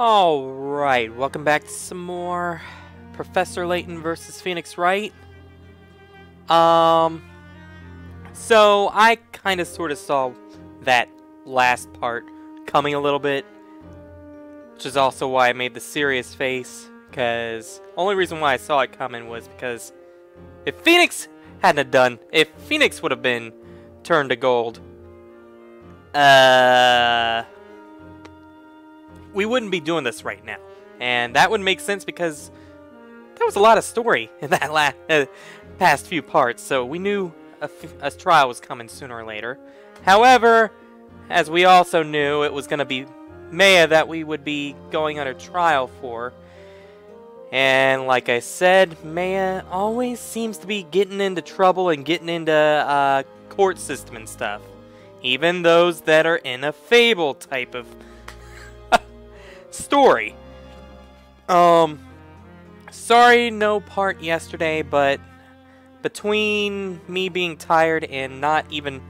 Alright, welcome back to some more Professor Layton versus Phoenix Wright. So I kind of sort of saw that last part coming a little bit, which is also why I made the serious face, because only reason why I saw it coming was because if Phoenix would have been turned to gold, we wouldn't be doing this right now. And that would make sense because there was a lot of story in that past few parts, so we knew a trial was coming sooner or later. However, as we also knew, it was going to be Maya that we would be going on a trial for. And like I said, Maya always seems to be getting into trouble and getting into court system and stuff. Even those that are in a fable type of story. Sorry no part yesterday, but between me being tired and not even...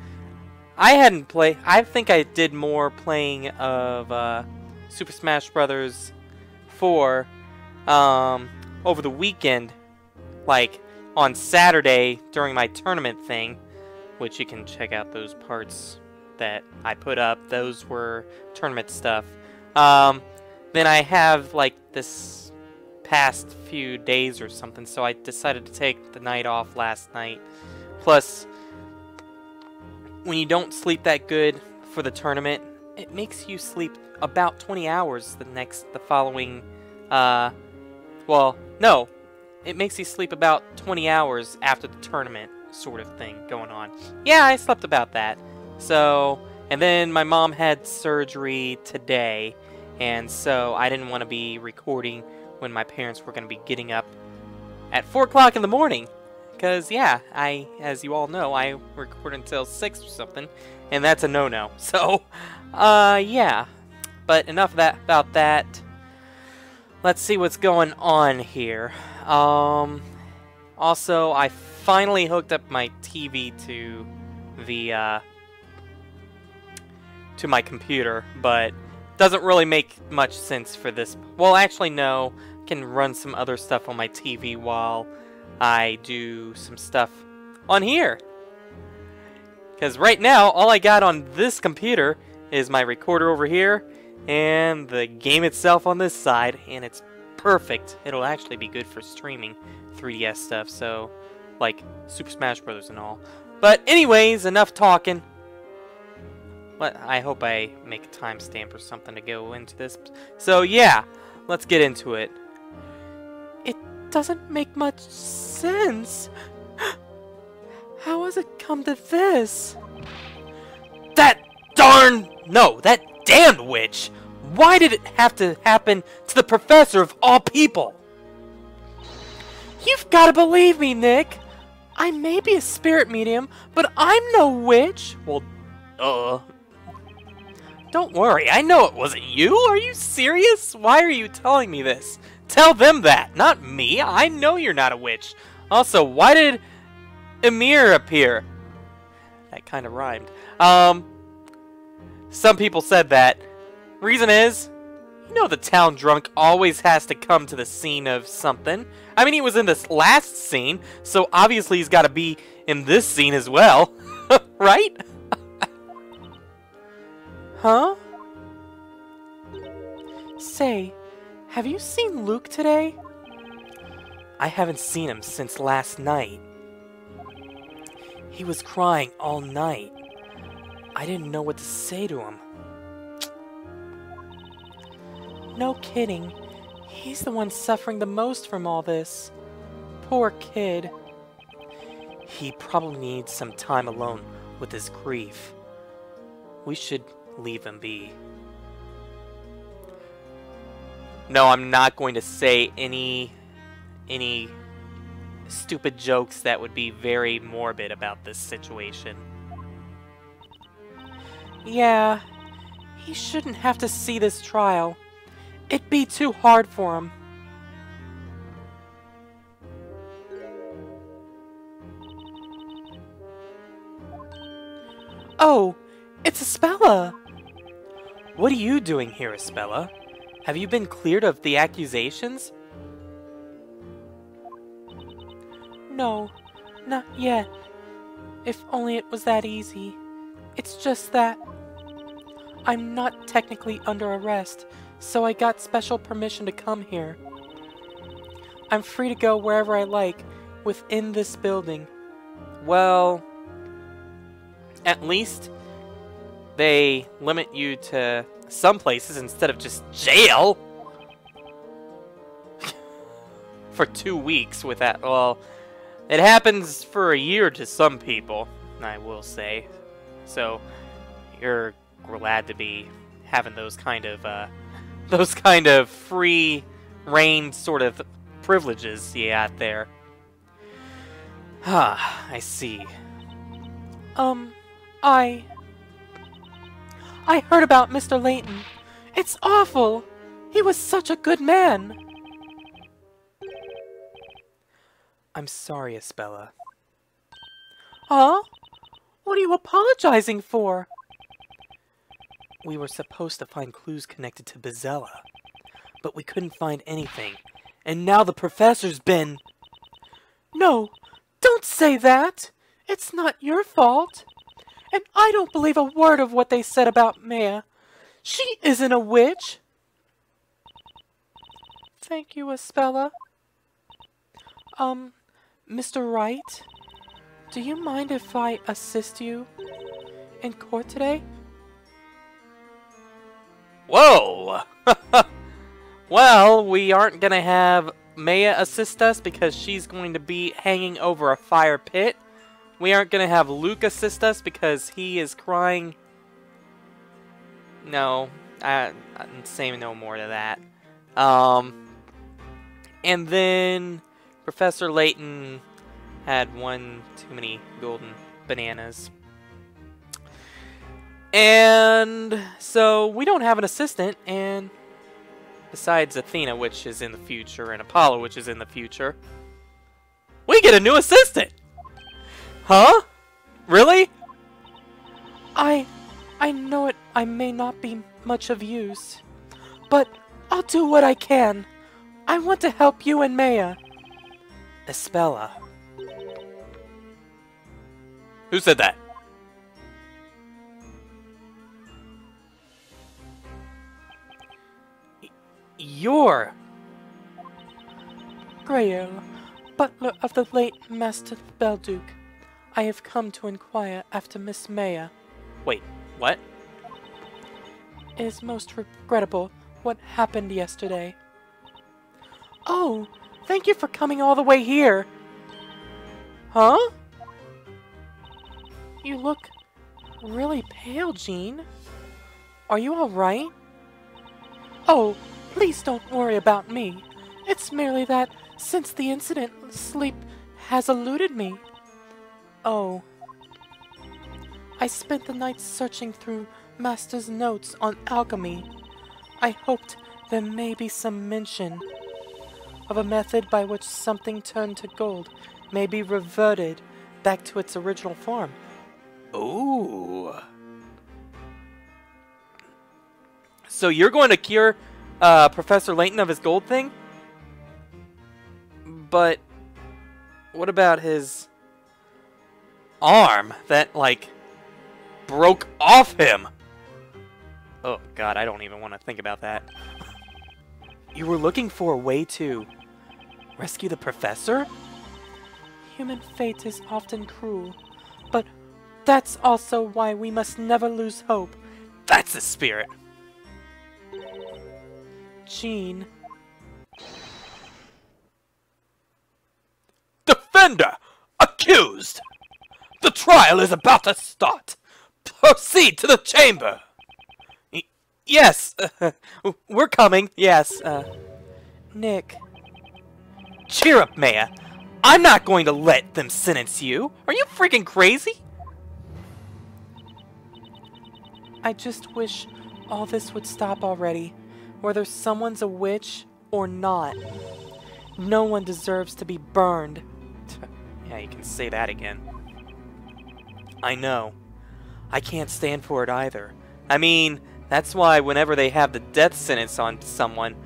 I think I did more playing of Super Smash Bros. 4 over the weekend, like on Saturday during my tournament thing, which you can check out those parts that I put up. Those were tournament stuff. Then I have like this past few days or something, so I decided to take the night off last night. Plus, when you don't sleep that good for the tournament, it makes you sleep about 20 hours the following, well, no, it makes you sleep about 20 hours after the tournament sort of thing going on. Yeah, I slept about that. So, and then my mom had surgery today, and so I didn't want to be recording when my parents were going to be getting up at 4 o'clock in the morning. Because, yeah, as you all know, I record until 6 or something, and that's a no-no. So, yeah. But enough about that. Let's see what's going on here. Also, I finally hooked up my TV to the, to my computer, but doesn't really make much sense for this. Well, actually, no. I can run some other stuff on my TV while I do some stuff on here. Because right now, all I got on this computer is my recorder over here and the game itself on this side, and it's perfect. It'll actually be good for streaming 3DS stuff, so like Super Smash Bros. And all. But anyways, enough talking. I hope I make a timestamp or something to go into this. So yeah, let's get into it. It doesn't make much sense. How has it come to this? That damned witch! Why did it have to happen to the professor of all people? You've got to believe me, Nick. I may be a spirit medium, but I'm no witch. Well, don't worry, I know it wasn't you. Are you serious? Why are you telling me this? Tell them that, not me. I know you're not a witch. Also, why did Emir appear? That kind of rhymed. Some people said that. Reason is, you know the town drunk always has to come to the scene of something. I mean, he was in this last scene, so obviously he's got to be in this scene as well. Right? Huh? Say, have you seen Luke today? I haven't seen him since last night. He was crying all night. I didn't know what to say to him. No kidding. He's the one suffering the most from all this. Poor kid. He probably needs some time alone with his grief. We should leave him be. No, I'm not going to say any stupid jokes that would be very morbid about this situation. Yeah, he shouldn't have to see this trial. It'd be too hard for him. Oh, it's Espella! What are you doing here, Espella? Have you been cleared of the accusations? No, not yet. If only it was that easy. It's just that I'm not technically under arrest, so I got special permission to come here. I'm free to go wherever I like within this building. Well, at least they limit you to some places instead of just jail for 2 weeks with that. Well, it happens for a year to some people, I will say. So you're glad to be having those kind of free reign sort of privileges you got there. Ah, I see. I heard about Mr. Layton. It's awful. He was such a good man. I'm sorry, Espella. Huh? What are you apologizing for? We were supposed to find clues connected to Espella, but we couldn't find anything. And now the professor's been... No, don't say that. It's not your fault. And I don't believe a word of what they said about Maya. She isn't a witch. Thank you, Espella. Mr. Wright, do you mind if I assist you in court today? Whoa! Well, we aren't gonna have Maya assist us because she's going to be hanging over a fire pit. We aren't gonna have Luke assist us because he is crying. No, I'm saying no more to that. And then Professor Layton had one too many golden bananas. And so we don't have an assistant, and besides Athena, which is in the future, and Apollo, which is in the future, we get a new assistant! Huh? Really? I know I may not be much of use, but I'll do what I can. I want to help you and Maya. Espella. Who said that? You're... Grail, butler of the late Master Belduke. I have come to inquire after Miss Maya. Wait, what? It is most regrettable what happened yesterday. Oh, thank you for coming all the way here. Huh? You look really pale, Jean. Are you all right? Oh, please don't worry about me. It's merely that, since the incident, sleep has eluded me. Oh. I spent the night searching through Master's notes on alchemy. I hoped there may be some mention of a method by which something turned to gold may be reverted back to its original form. Ooh. So you're going to cure Professor Layton of his gold thing? But what about his arm that, like, broke off him? Oh, God, I don't even want to think about that. You were looking for a way to rescue the professor? Human fate is often cruel, but that's also why we must never lose hope. That's the spirit. Jean. Defender! Accused! The trial is about to start. Proceed to the chamber. Yes, we're coming. Yes, Nick. Cheer up, Maya. I'm not going to let them sentence you. Are you freaking crazy? I just wish all this would stop already, whether someone's a witch or not. No one deserves to be burned. Yeah, you can say that again. I know. I can't stand for it either. I mean, That's why whenever they have the death sentence on someone,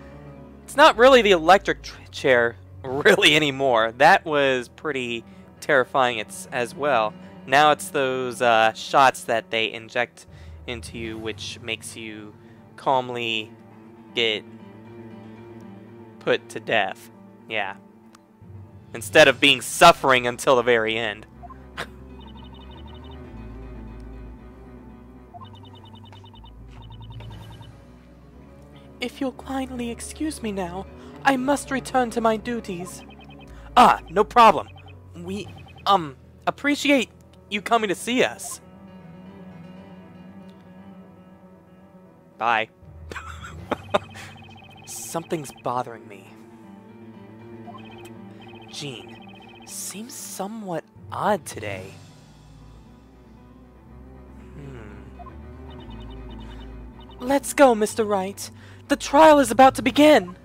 it's not really the electric chair really anymore. That was pretty terrifying as well. Now it's those shots that they inject into you, which makes you calmly get put to death. Yeah. Instead of being suffering until the very end. If you'll kindly excuse me now, I must return to my duties. Ah, no problem. We, appreciate you coming to see us. Bye. Something's bothering me. Jean seems somewhat odd today. Let's go, Mr. Wright. The trial is about to begin.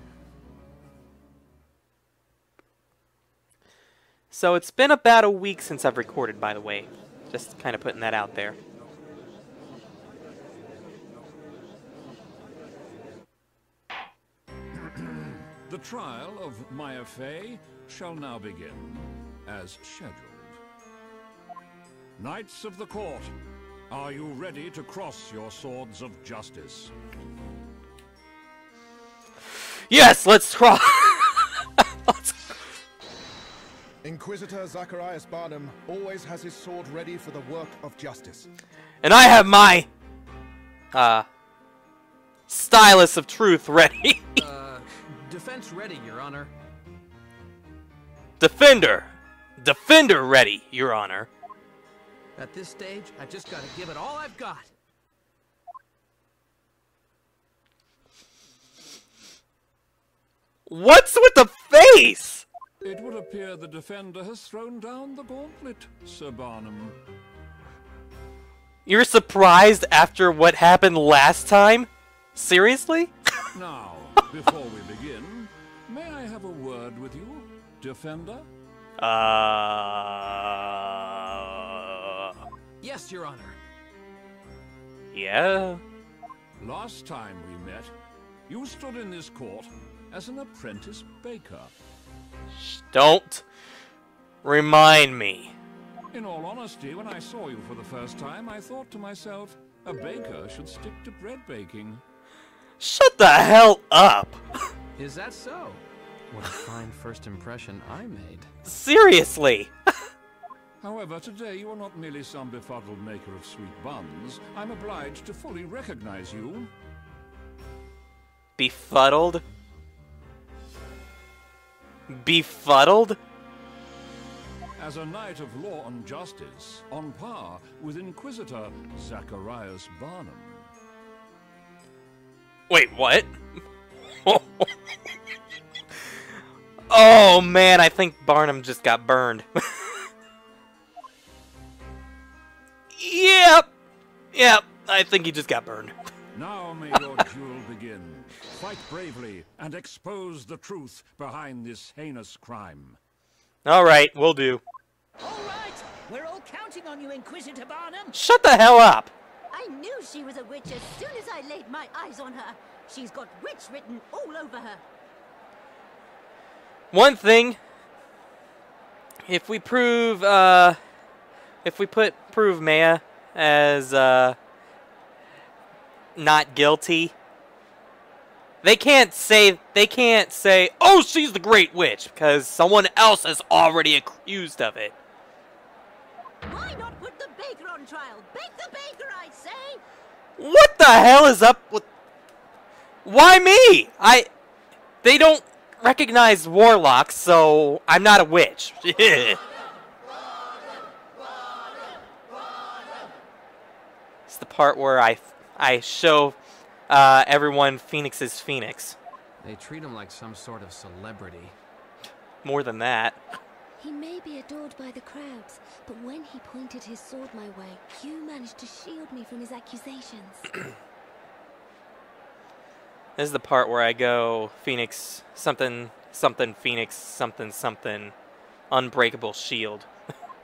So it's been about a week since I've recorded, by the way. Just kind of putting that out there. The trial of Maya Fey shall now begin, as scheduled. Knights of the court, are you ready to cross your swords of justice? Yes, let's try. Inquisitor Zacharias Barnum always has his sword ready for the work of justice. And I have my stylus of truth ready. Defense ready, Your Honor. Defender ready, Your Honor. At this stage, I just gotta give it all I've got. What's with the face? It would appear the defender has thrown down the gauntlet, Sir Barnum. You're surprised after what happened last time? Seriously? Now, before we begin, may I have a word with you, defender? Yes, Your Honor. Yeah. Last time we met, you stood in this court as an apprentice baker. Don't remind me. In all honesty, when I saw you for the first time, I thought to myself, a baker should stick to bread baking. Shut the hell up! Is that so? What a fine first impression I made. Seriously! However, today you are not merely some befuddled maker of sweet buns. I'm obliged to fully recognize you. Befuddled? Befuddled? As a knight of law and justice, on par with Inquisitor Zacharias Barnum. Wait, what? Oh man, I think Barnum just got burned. Yep, I think he just got burned. Now may your duel begin. Fight bravely and expose the truth behind this heinous crime. Alright, we'll do. Alright, we're all counting on you, Inquisitor Barnum. Shut the hell up! I knew she was a witch as soon as I laid my eyes on her. She's got witch written all over her. One thing, if we prove Maya as not guilty, they can't say, oh, she's the Great Witch, because someone else is already accused of it. Why not put the baker on trial? Bake the baker, I say! What the hell is up with... Why me? They don't recognize warlocks, so I'm not a witch. It's the part where I show everyone Phoenix is Phoenix. They treat him like some sort of celebrity. More than that. He may be adored by the crowds, but when he pointed his sword my way, you managed to shield me from his accusations. This is the part where I go, Phoenix, something, something, Phoenix, something, something, unbreakable shield.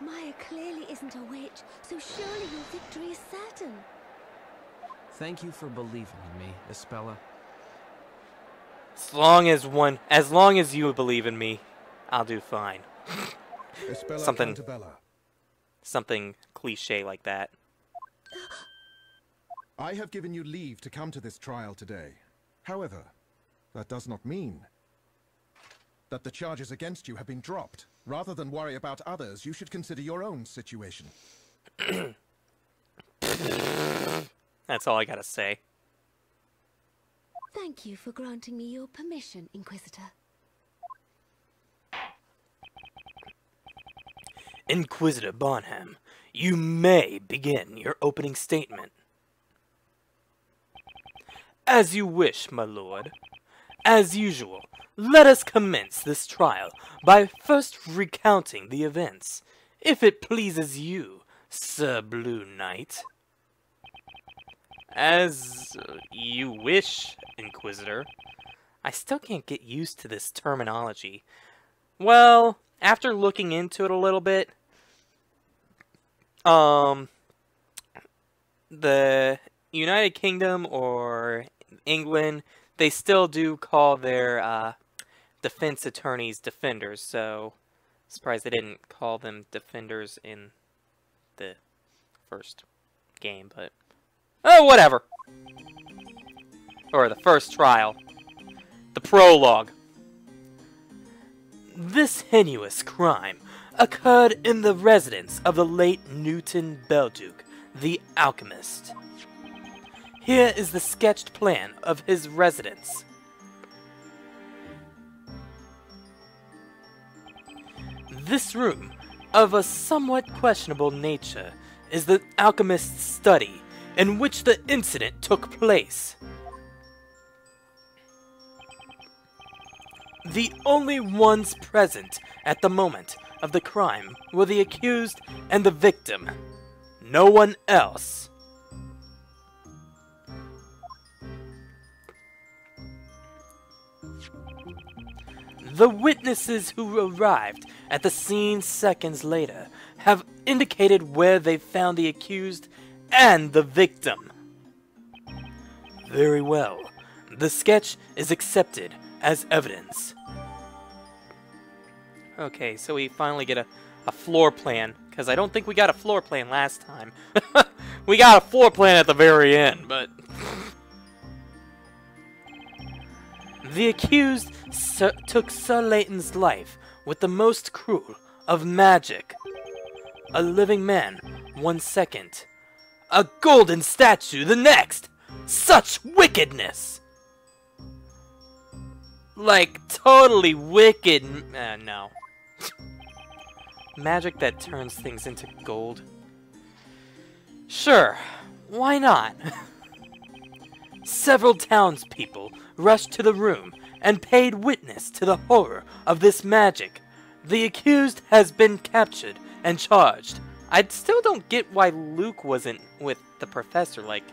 Maya clearly isn't a witch, so surely your victory is certain. Thank you for believing in me, Espella. As long as you believe in me, I'll do fine. Espella Something- Cantabella. Something cliche like that. I have given you leave to come to this trial today. However, that does not mean that the charges against you have been dropped. Rather than worry about others, you should consider your own situation. That's all I gotta say. Thank you for granting me your permission, Inquisitor. Inquisitor Bonham, you may begin your opening statement. As you wish, my lord. As usual, let us commence this trial by first recounting the events, if it pleases you, Sir Blue Knight. As you wish, Inquisitor. I still can't get used to this terminology. Well, after looking into it a little bit, the United Kingdom or England, they still do call their defense attorneys defenders, so I'm surprised they didn't call them defenders in the first game, but oh, whatever. Or the first trial. The prologue. This heinous crime occurred in the residence of the late Newton Belduke, the alchemist. Here is the sketched plan of his residence. This room, of a somewhat questionable nature, is the alchemist's study, in which the incident took place. The only ones present at the moment of the crime were the accused and the victim. No one else. The witnesses who arrived at the scene seconds later have indicated where they found the accused and the victim. Very well. The sketch is accepted as evidence. Okay, so we finally get a floor plan, because I don't think we got a floor plan last time. We got a floor plan at the very end, but... The accused took Sir Layton's life with the most cruel of magic. A living man, 1 second. A golden statue the next! Such wickedness! Like, totally wicked... no. Magic that turns things into gold. Sure, why not? Several townspeople rushed to the room and paid witness to the horror of this magic. The accused has been captured and charged. I still don't get why Luke wasn't with the professor, like...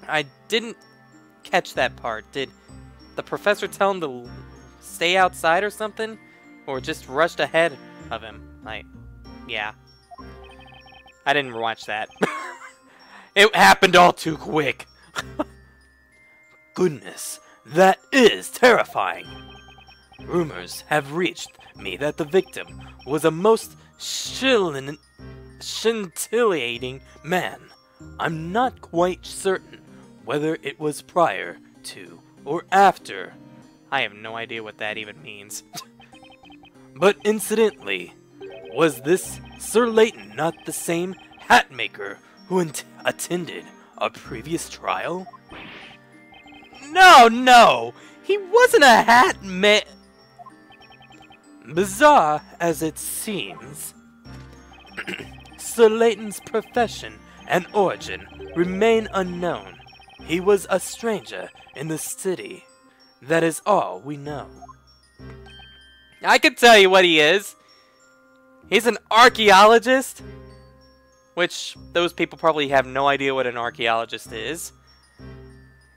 I didn't catch that part. Did the professor tell him to stay outside or something? Or just rushed ahead of him? Like, yeah. I didn't watch that. It happened all too quick. Goodness, that is terrifying. Rumors have reached me that the victim was a most scintillating man. I'm not quite certain whether it was prior to or after. I have no idea what that even means. But incidentally, was this Sir Layton not the same hat maker who attended a previous trial? No! He wasn't a hat Bizarre as it seems, Sir Layton's profession and origin remain unknown. He was a stranger in the city. That is all we know. I can tell you what he is. He's an archaeologist. Which, those people probably have no idea what an archaeologist is.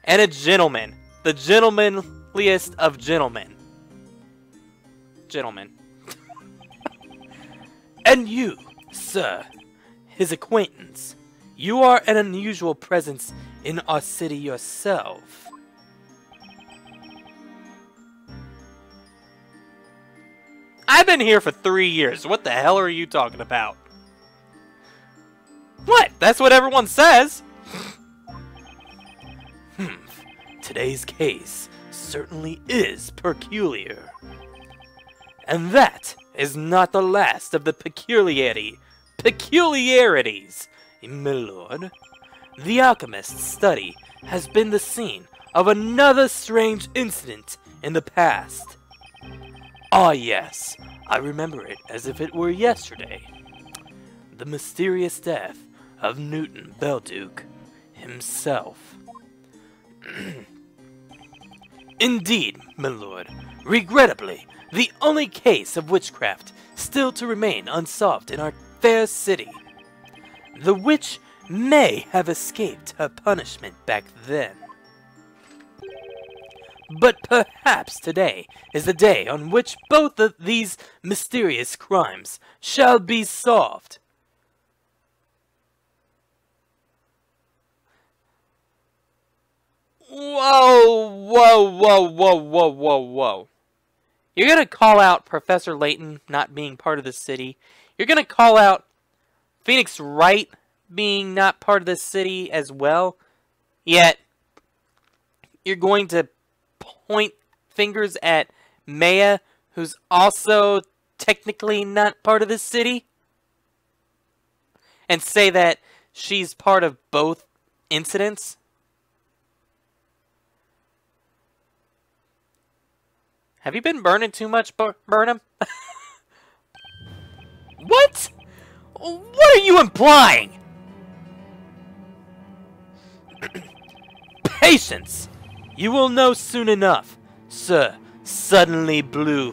And a gentleman. The gentlemanliest of gentlemen. Gentlemen. And you, sir, his acquaintance. You are an unusual presence in our city yourself. I've been here for 3 years. What the hell are you talking about? What? That's what everyone says. Today's case certainly is peculiar. And that is not the last of the peculiarities, my lord. The alchemist's study has been the scene of another strange incident in the past. Ah yes, I remember it as if it were yesterday. The mysterious death of Newton Belduke himself. Indeed, my lord, regrettably, the only case of witchcraft still to remain unsolved in our fair city. The witch may have escaped her punishment back then. But perhaps today is the day on which both of these mysterious crimes shall be solved. Whoa. You're gonna call out Professor Layton not being part of the city. You're gonna call out Phoenix Wright being not part of the city as well. Yet, you're going to point fingers at Maya, who's also technically not part of the city, and say that she's part of both incidents. Have you been burning too much, Burnham? What? What are you implying? Patience! You will know soon enough, sir. Suddenly pale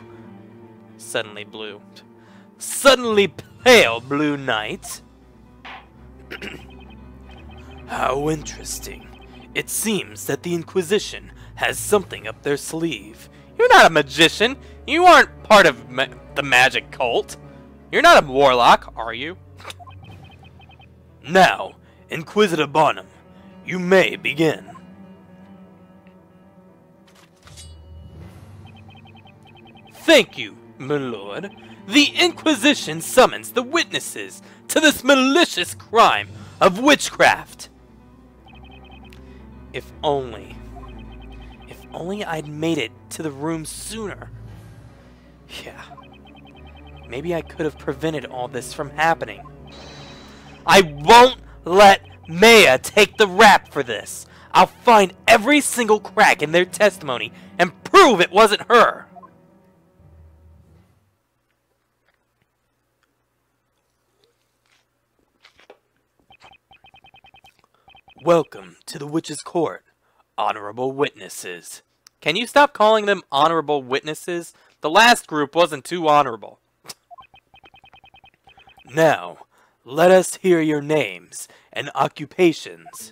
blue knight. How interesting. It seems that the Inquisition has something up their sleeve. You're not a magician. You aren't part of the magic cult. You're not a warlock, are you? Now, Inquisitor Barnum, you may begin. Thank you, my lord. The Inquisition summons the witnesses to this malicious crime of witchcraft. If only I'd made it to the room sooner. Yeah. Maybe I could have prevented all this from happening. I won't let Maya take the rap for this. I'll find every single crack in their testimony and prove it wasn't her. Welcome to the Witch's Court, honorable witnesses. Can you stop calling them honorable witnesses? The last group wasn't too honorable. Now, let us hear your names and occupations.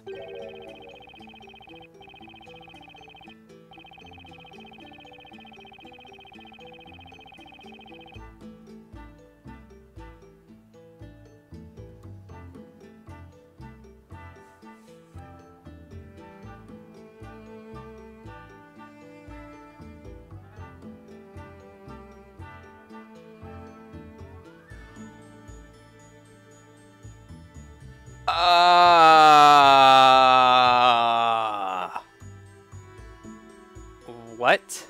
What?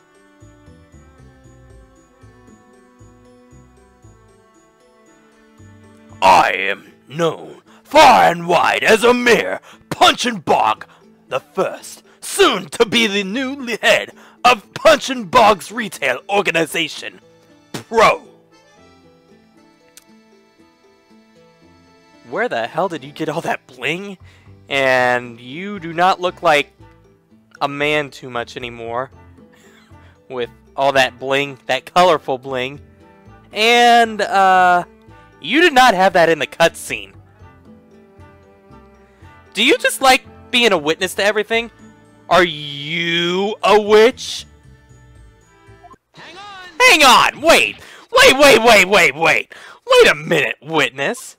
I am known far and wide as a mere Punch and Bog the First, soon to be the new head of Punch and Bog's retail organization, Pro. Where the hell did you get all that bling? And you do not look like a man too much anymore. With all that bling, that colorful bling. And, you did not have that in the cutscene. Do you just like being a witness to everything? Are you a witch? Hang on! Wait! Wait a minute, witness!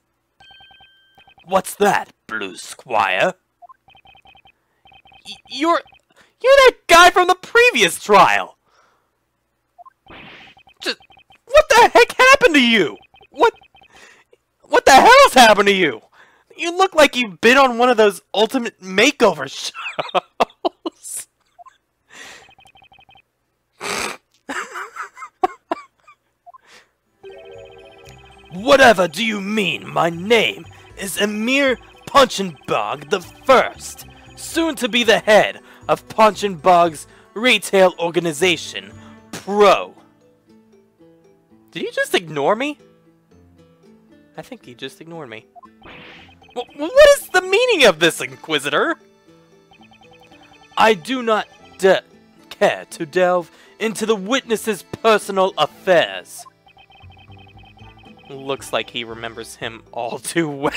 What's that? Blue Squire. You're that guy from the previous trial. Just what the heck happened to you? What the hell's happened to you? You look like you've been on one of those ultimate makeover shows. Whatever do you mean? My name is Emir Punchenbog the First, soon to be the head of Punchenbog's retail organization, Pro. Did you just ignore me? I think he just ignored me. What is the meaning of this, Inquisitor? I do not care to delve into the witness's personal affairs. Looks like he remembers him all too well.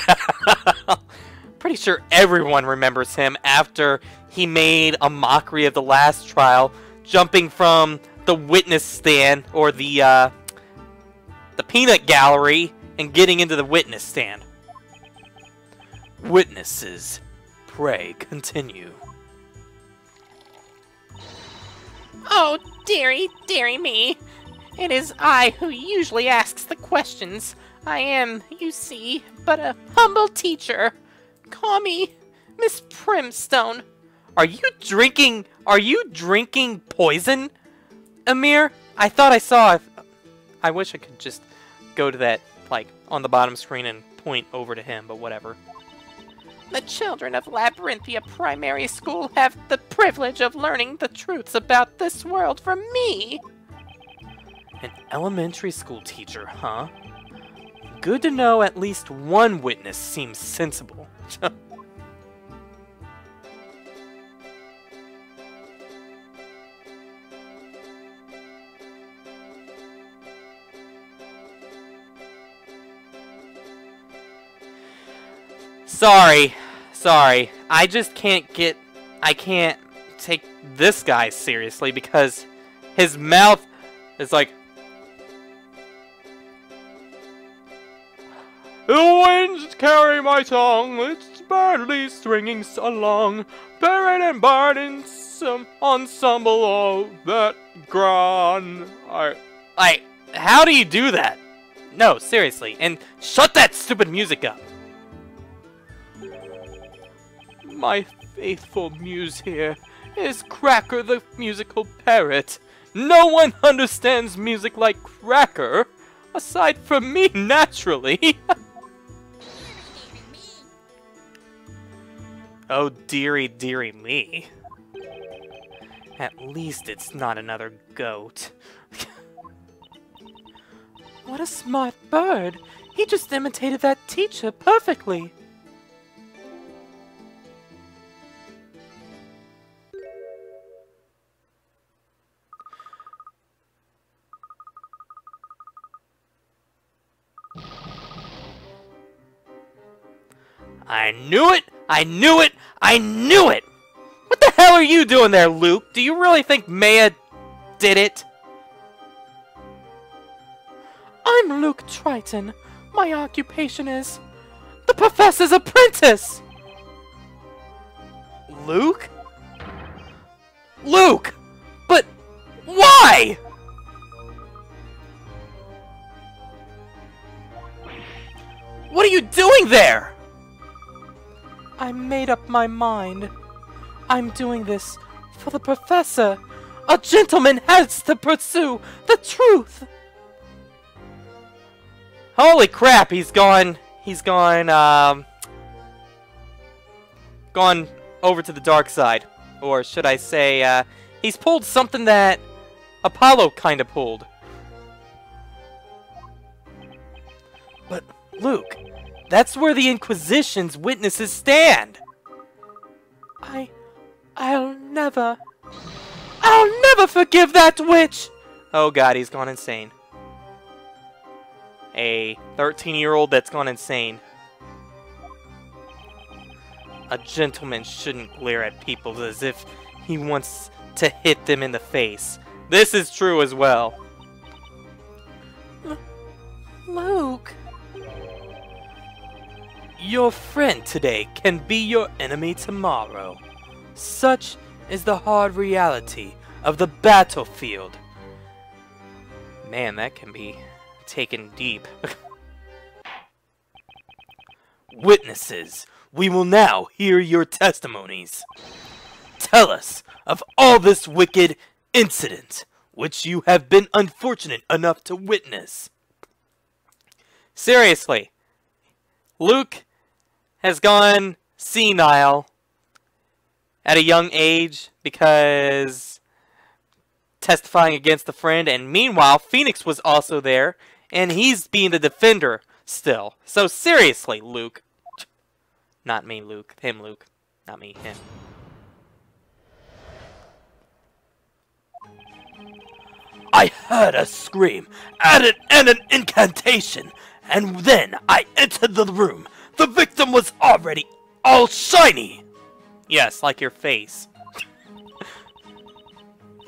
Pretty sure everyone remembers him after he made a mockery of the last trial, jumping from the witness stand, or the peanut gallery, and getting into the witness stand. Witnesses, pray continue. Oh, dearie, dearie me. It is I who usually asks the questions. I am, you see, but a humble teacher. Call me Miss Primstone. Are you drinking poison, Amir? I thought I saw. I wish I could just go to that, like, on the bottom screen and point over to him, but whatever. The children of Labyrinthia Primary School have the privilege of learning the truths about this world from me. An elementary school teacher, huh? Good to know at least one witness seems sensible. Sorry. I just can't take this guy seriously because his mouth is like, the winds carry my song, it's barely stringing along, buried and barred in some ensemble of that grand. How do you do that? No, seriously, and shut that stupid music up. My faithful muse here is Cracker the musical parrot. No one understands music like Cracker, aside from me, naturally. Oh, dearie, dearie me. At least it's not another goat. What a smart bird. He just imitated that teacher perfectly. I knew it! I knew it! I knew it! What the hell are you doing there, Luke? Do you really think Maya did it? I'm Luke Triton. My occupation is the Professor's apprentice! Luke? Luke! But why? What are you doing there? I made up my mind. I'm doing this for the Professor. A gentleman has to pursue the truth. Holy crap, he's gone over to the dark side. Or should I say, he's pulled something that Apollo kind of pulled. But, Luke, that's where the Inquisition's witnesses stand! I'll never forgive that witch! Oh god, he's gone insane. A 13-year-old that's gone insane. A gentleman shouldn't glare at people as if he wants to hit them in the face. This is true as well. Luke... Your friend today can be your enemy tomorrow. Such is the hard reality of the battlefield. Man, that can be taken deep. Witnesses, we will now hear your testimonies. Tell us of all this wicked incident which you have been unfortunate enough to witness. Seriously, Luke has gone senile at a young age because testifying against a friend, and meanwhile Phoenix was also there and he's being the defender still. So seriously, Luke. Not me, Luke. Him, Luke. Not me, him. I heard a scream and an incantation, and then I entered the room. The victim was already all shiny. Yes, like your face.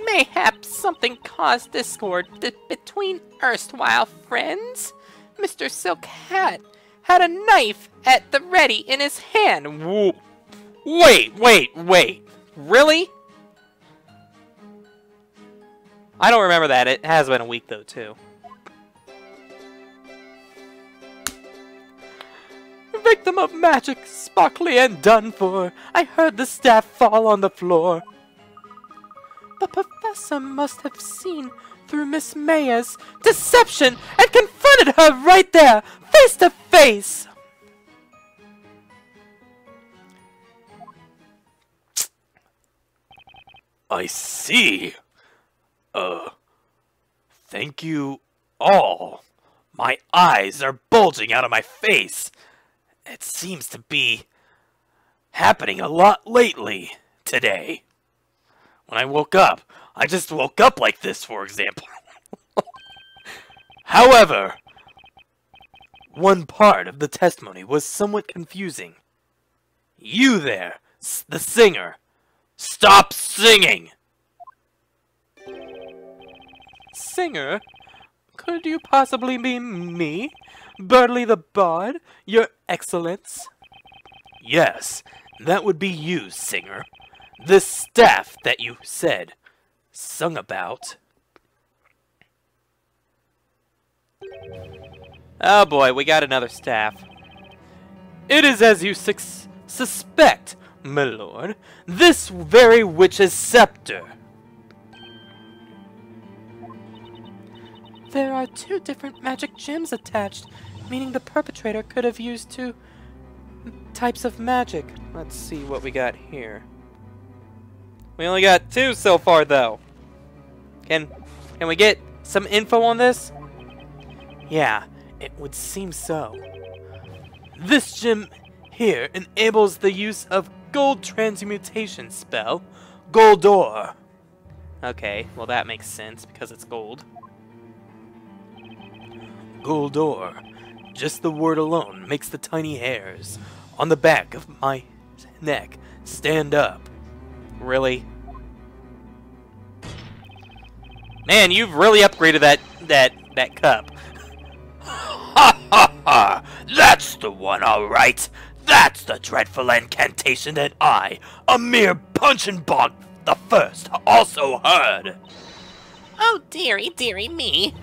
Mayhaps something caused discord between erstwhile friends. Mr. Silk Hat had a knife at the ready in his hand. Whoa. Wait. Really? I don't remember that. It has been a week, though, too. Victim of magic, sparkly and done for. I heard the staff fall on the floor. The professor must have seen through Miss Maya's deception and confronted her right there, face to face. I see. Thank you all. My eyes are bulging out of my face. It seems to be happening a lot lately today. When I woke up, I just woke up like this, for example. However, one part of the testimony was somewhat confusing. You there, the singer, stop singing! Singer? Could you possibly be me? Birdly the Bard, your excellence? Yes, that would be you, singer. This staff that you said, sung about. Oh boy, we got another staff. It is as you suspect, my lord, this very witch's scepter. There are 2 different magic gems attached, meaning the perpetrator could have used 2 types of magic. Let's see what we got here. We only got 2 so far, though. Can we get some info on this? Yeah, it would seem so. This gem here enables the use of gold transmutation spell, Goldor. Okay, well that makes sense because it's gold. Goldor. Just the word alone makes the tiny hairs on the back of my neck stand up. Really? Man, you've really upgraded that cup. Ha ha ha! That's the one, alright! That's the dreadful incantation that I, a mere punch-and bog the first, also heard! Oh, dearie, dearie me.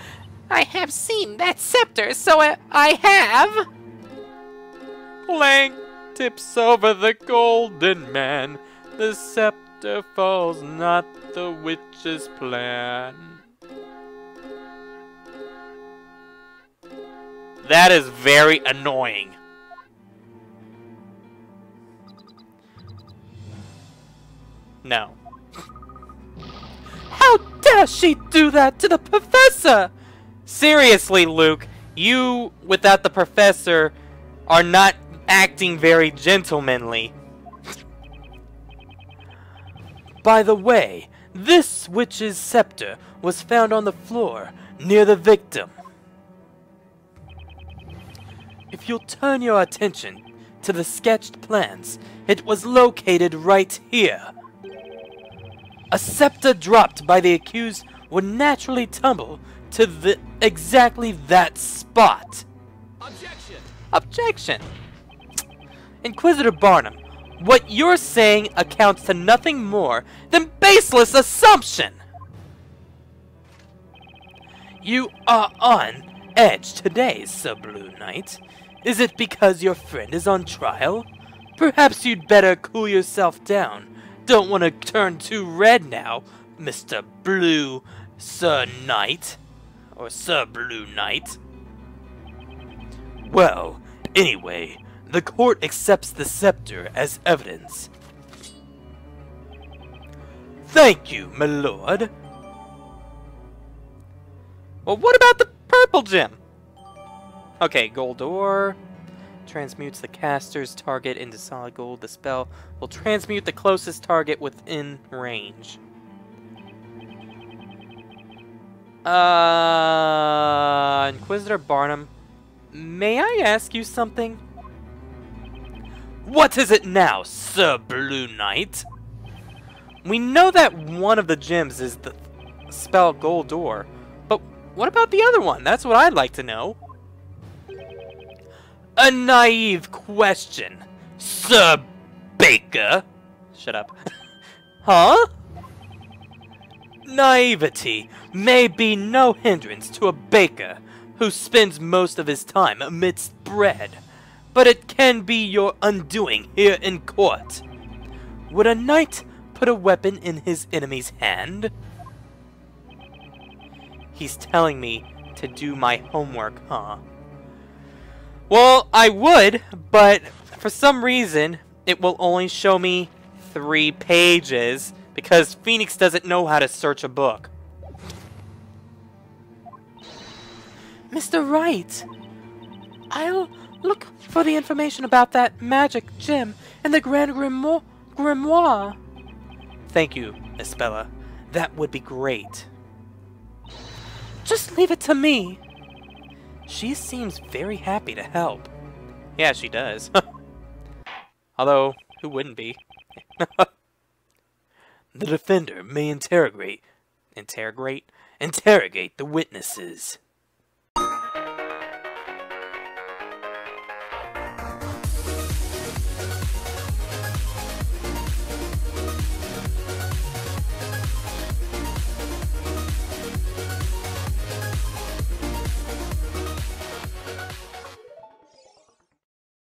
I have seen that scepter, so I have. Clank tips over the golden man. The scepter falls, not the witch's plan. That is very annoying. No. How dare she do that to the professor? Seriously, Luke, you, without the professor, are not acting very gentlemanly. By the way, this witch's scepter was found on the floor near the victim. If you'll turn your attention to the sketched plans, it was located right here. A scepter dropped by the accused would naturally tumble to exactly that spot. Objection! Objection! Inquisitor Barnum, what you're saying accounts to nothing more than baseless assumption! You are on edge today, Sir Blue Knight. Is it because your friend is on trial? Perhaps you'd better cool yourself down. Don't want to turn too red now, Mr. Blue Sir Knight. Or Sir Blue Knight. Well, anyway, the court accepts the scepter as evidence. Thank you, my lord. Well, what about the purple gem? Okay, gold ore. Transmutes the caster's target into solid gold. The spell will transmute the closest target within range. Inquisitor Barnum, may I ask you something? What is it now, Sir Blue Knight? We know that one of the gems is the spell gold door, but what about the other one? That's what I'd like to know. A naive question, Sir Baker. Shut up. Huh? Naivety may be no hindrance to a baker who spends most of his time amidst bread, but it can be your undoing here in court. Would a knight put a weapon in his enemy's hand? He's telling me to do my homework, huh? Well, I would, but for some reason, it will only show me 3 pages, because Phoenix doesn't know how to search a book. Mr. Wright, I'll look for the information about that magic gem in the Grand Grimoire. Thank you, Espella. That would be great. Just leave it to me. She seems very happy to help. Yeah, she does. Although, who wouldn't be? The defender may interrogate the witnesses.